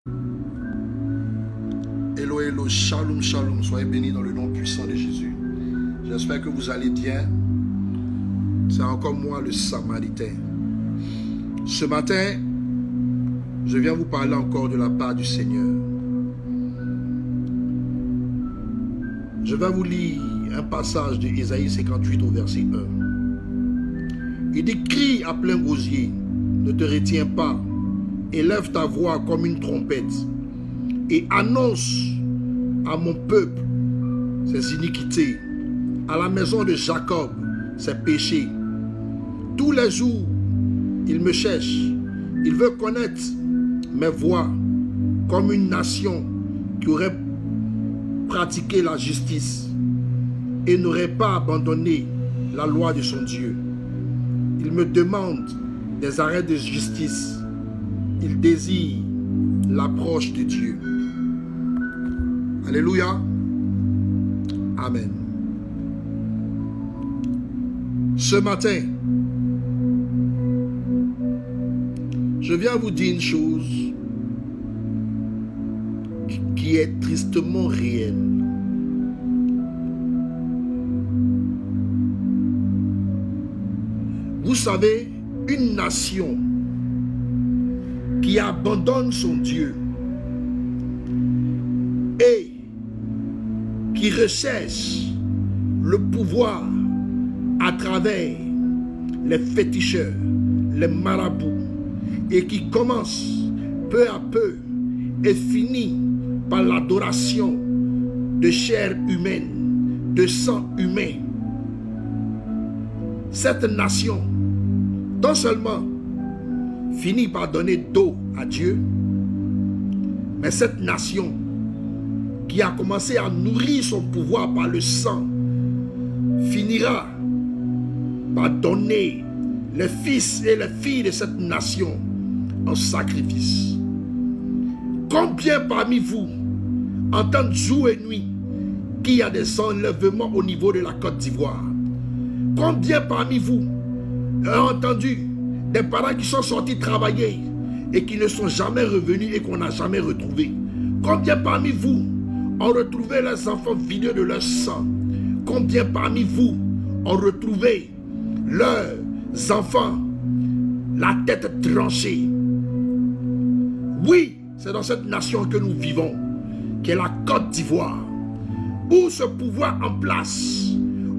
Hello, hello, shalom, shalom. Soyez bénis dans le nom puissant de Jésus. J'espère que vous allez bien. C'est encore moi, le Samaritain. Ce matin, je viens vous parler encore de la part du Seigneur. Je vais vous lire un passage de Ésaïe 58 au verset 1. Il dit: crie à plein gosier, ne te retiens pas, élève ta voix comme une trompette, et annonce à mon peuple ses iniquités, à la maison de Jacob ses péchés. Tous les jours, il me cherche, il veut connaître mes voies, comme une nation qui aurait pratiqué la justice et n'aurait pas abandonné la loi de son Dieu. Il me demande des arrêts de justice, il désire l'approche de Dieu. Alléluia. Amen. Ce matin, je viens vous dire une chose qui est tristement réelle. Vous savez, une nation qui abandonne son Dieu et qui recherche le pouvoir à travers les féticheurs, les marabouts, et qui commence peu à peu et finit par l'adoration de chair humaine, de sang humain. Cette nation, non seulement finit par donner dos à Dieu, mais cette nation qui a commencé à nourrir son pouvoir par le sang finira par donner les fils et les filles de cette nation en sacrifice. Combien parmi vous entendent jour et nuit qu'il y a des enlèvements au niveau de la Côte d'Ivoire? Combien parmi vous ont entendu des parents qui sont sortis travailler et qui ne sont jamais revenus et qu'on n'a jamais retrouvés? Combien parmi vous ont retrouvé leurs enfants vidés de leur sang? Combien parmi vous ont retrouvé leurs enfants la tête tranchée? Oui, c'est dans cette nation que nous vivons, qui est la Côte d'Ivoire, où ce pouvoir en place,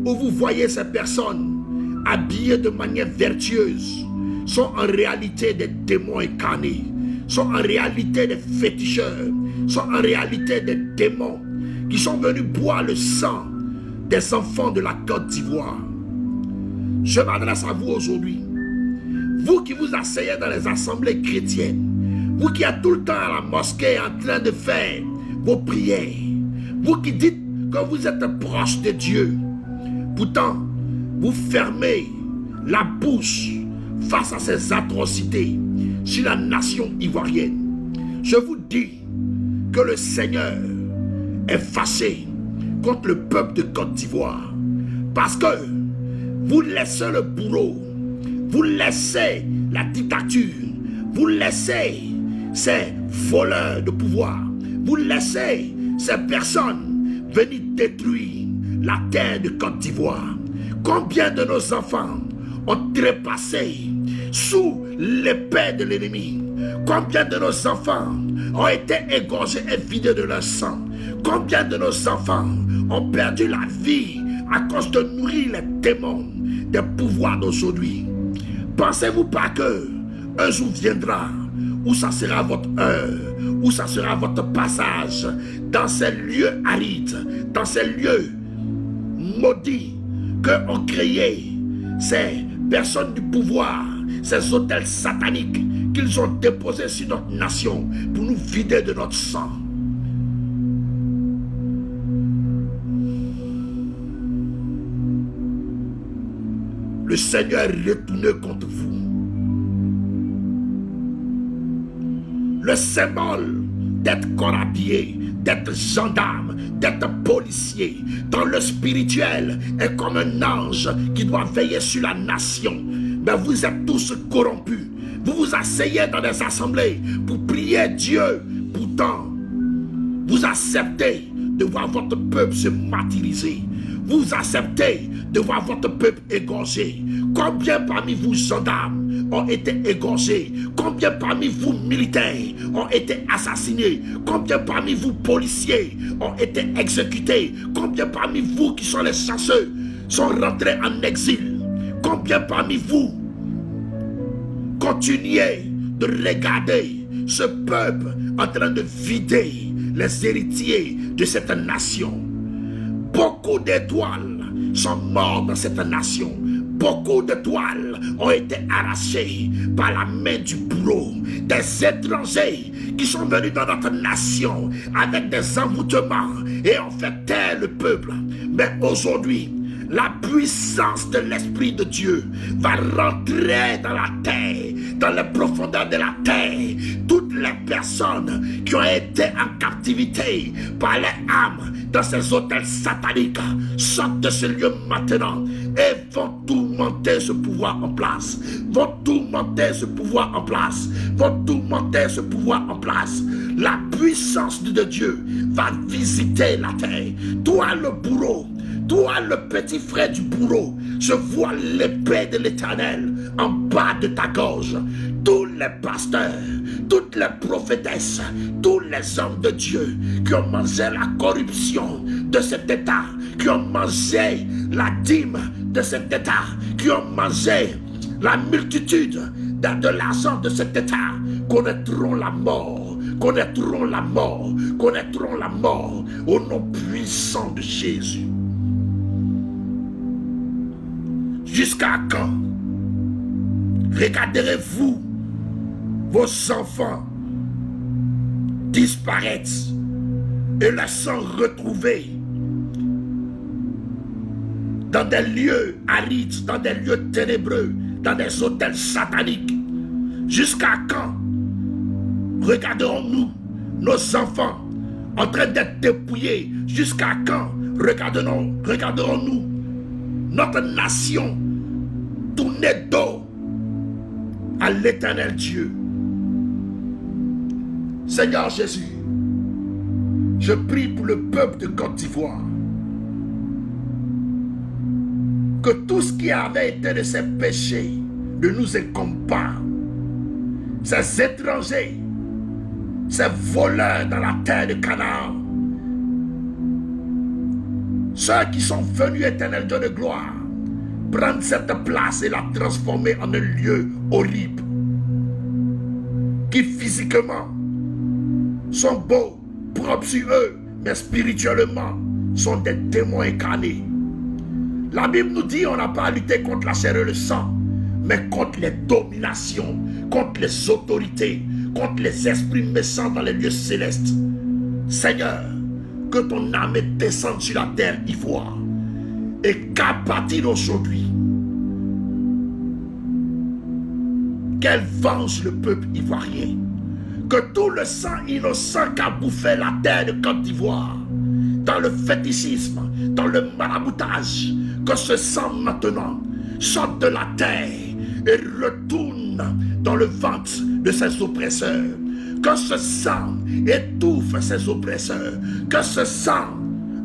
où vous voyez ces personnes habillées de manière vertueuse, sont en réalité des démons incarnés, sont en réalité des féticheurs, sont en réalité des démons qui sont venus boire le sang des enfants de la Côte d'Ivoire. Je m'adresse à vous aujourd'hui, vous qui vous asseyez dans les assemblées chrétiennes, vous qui êtes tout le temps à la mosquée en train de faire vos prières, vous qui dites que vous êtes proche de Dieu, pourtant vous fermez la bouche face à ces atrocités sur la nation ivoirienne. Je vous dis que le Seigneur est fâché contre le peuple de Côte d'Ivoire, parce que vous laissez le bourreau, vous laissez la dictature, vous laissez ces voleurs de pouvoir, vous laissez ces personnes venir détruire la terre de Côte d'Ivoire. Combien de nos enfants ont trépassé sous l'épée de l'ennemi? Combien de nos enfants ont été égorgés et vidés de leur sang? Combien de nos enfants ont perdu la vie à cause de nourrir les démons des pouvoirs d'aujourd'hui? Pensez-vous pas que un jour viendra où ça sera votre heure, où ça sera votre passage dans ces lieux arides, dans ces lieux maudits que ont créé ces personnes du pouvoir, ces hôtels sataniques qu'ils ont déposés sur notre nation pour nous vider de notre sang? Le Seigneur est retourné contre vous. Le symbole d'être corps habillé, d'être gendarme, d'être policier dans le spirituel est comme un ange qui doit veiller sur la nation. Mais vous êtes tous corrompus. Vous vous asseyez dans des assemblées pour prier Dieu, pour longtemps, vous acceptez de voir votre peuple se martyriser. Vous acceptez de voir votre peuple égorgé. Combien parmi vous, gendarmes, ont été égorgés? Combien parmi vous, militaires, ont été assassinés? Combien parmi vous, policiers, ont été exécutés? Combien parmi vous, qui sont les chasseurs, sont rentrés en exil? Combien parmi vous continuez de regarder ce peuple en train de vider les héritiers de cette nation? Beaucoup d'étoiles sont mortes dans cette nation. Beaucoup d'étoiles ont été arrachées par la main du bourreau. Des étrangers qui sont venus dans notre nation avec des envoûtements et ont fait taire le peuple. Mais aujourd'hui, la puissance de l'Esprit de Dieu va rentrer dans la terre, dans les profondeurs de la terre. Toutes les personnes qui ont été en captivité par les âmes dans ces hôtels sataniques sortent de ce lieu maintenant et vont tourmenter ce pouvoir en place. Vont tourmenter ce pouvoir en place. Vont tourmenter ce pouvoir en place. La puissance de Dieu va visiter la terre. Toi le bourreau, toi le petit frère du bourreau, je vois l'épée de l'Éternel en bas de ta gorge. Tous les pasteurs, toutes les prophétesses, tous les hommes de Dieu qui ont mangé la corruption de cet État, qui ont mangé la dîme de cet État, qui ont mangé la multitude de l'argent de cet État, connaîtront la mort, connaîtront la mort, connaîtront la mort au nom puissant de Jésus. Jusqu'à quand regarderez-vous vos enfants disparaître et les sang retrouvés dans des lieux arides, dans des lieux ténébreux, dans des hôtels sataniques? Jusqu'à quand regarderons-nous nos enfants en train d'être dépouillés? Jusqu'à quand regarderons-nous notre nation tourner dos à l'Éternel Dieu? Seigneur Jésus, je prie pour le peuple de Côte d'Ivoire, que tout ce qui avait été de ses péchés ne nous incombe pas. Ces étrangers, ces voleurs dans la terre de Canaan, ceux qui sont venus, Éternel Dieu de gloire, prendre cette place et la transformer en un lieu horrible, qui physiquement sont beaux, propres sur eux, mais spirituellement sont des démons incarnés. La Bible nous dit on n'a pas à lutter contre la chair et le sang, mais contre les dominations, contre les autorités, contre les esprits méchants dans les lieux célestes. Seigneur, que ton âme descende sur la terre ivoire et qu'à-partir d'aujourd'hui, qu'elle venge le peuple ivoirien. Que tout le sang innocent qu'a bouffé la terre de Côte d'Ivoire, dans le fétichisme, dans le maraboutage, que ce sang maintenant sorte de la terre et retourne dans le ventre de ses oppresseurs. Que ce sang étouffe ses oppresseurs. Que ce sang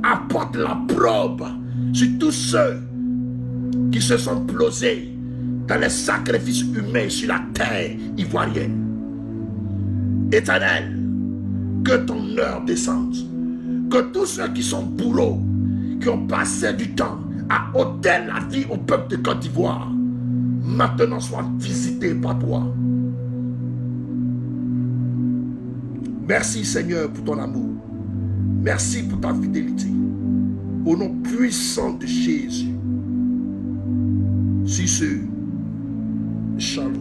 apporte la probe sur tous ceux qui se sont plosés dans les sacrifices humains sur la terre ivoirienne. Éternel, que ton heure descende. Que tous ceux qui sont bourreaux, qui ont passé du temps à ôter la vie au peuple de Côte d'Ivoire, maintenant soient visités par toi. Merci Seigneur pour ton amour. Merci pour ta fidélité. Au nom puissant de Jésus. Si ce, shalom.